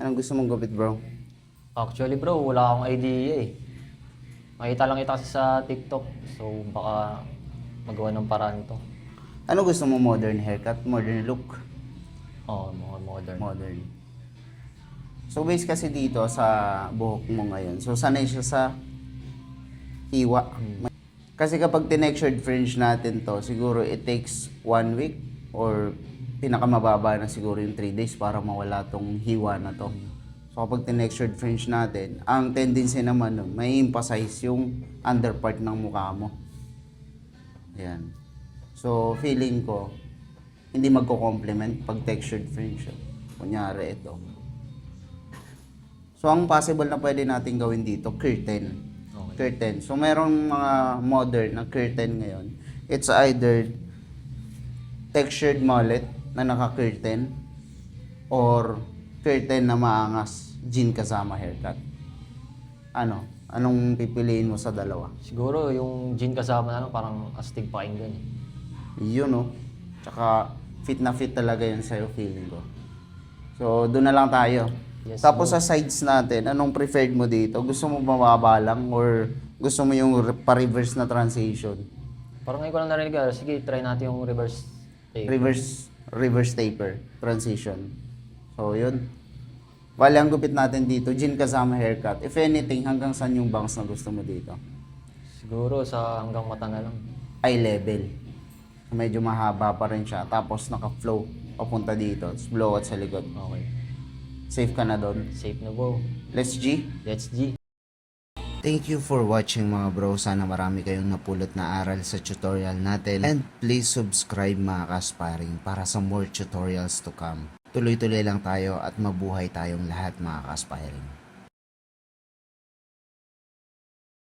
Anong gusto mong gupit, bro? Actually bro, wala akong idea eh. Makita lang kita kasi sa TikTok. So baka magawa ng paraan to. Ano gusto mo? Modern haircut? Modern look? Oo, mga modern. Modern. So, base kasi dito sa buhok mo ngayon. So, sanay siya sa hiwa. Kasi kapag tinextured fringe natin to, siguro it takes 1 week or pinakamababa na siguro yung 3 days para mawala tong hiwa na to. So kapag tinextured fringe natin, ang tendency naman nun, may emphasize yung underpart ng mukha mo. Ayan. So feeling ko, hindi magko-complement pag textured fringe. Kunyari ito. So ang possible na pwede natin gawin dito, curtain. Okay. Curtain. So merong mga modern na curtain ngayon. It's either textured mullet na naka-curtain or curtain na maangas, jean kasama haircut. Ano? Anong pipiliin mo sa dalawa? Siguro yung jean kasama na lang parang astig pakinggan eh. Yun, no? Tsaka fit na fit talaga yun sa'yo, feeling ko. So, doon na lang tayo. Yes, Tapos bro. sa sides natin, anong preferred mo dito? Gusto mo mababa lang or gusto mo yung pa-reverse na transition? Parang ngayon ko lang narinig. Sige, try natin yung reverse take. Reverse taper transition. So, yun. Bali, ang gupit natin dito, jean kasama haircut. If anything, hanggang saan yung bangs na gusto mo dito? Siguro sa hanggang mata na lang. Eye level. Medyo mahaba pa rin siya. Tapos naka-flow papunta dito. Tapos blow out sa likod. Okay. Safe ka na doon. Safe na bro. Let's G. Let's G. Thank you for watching mga bro. Sana marami kayong napulot na aral sa tutorial natin. And please subscribe mga ka-aspiring para sa more tutorials to come. Tuloy-tuloy lang tayo at mabuhay tayong lahat mga ka-aspiring.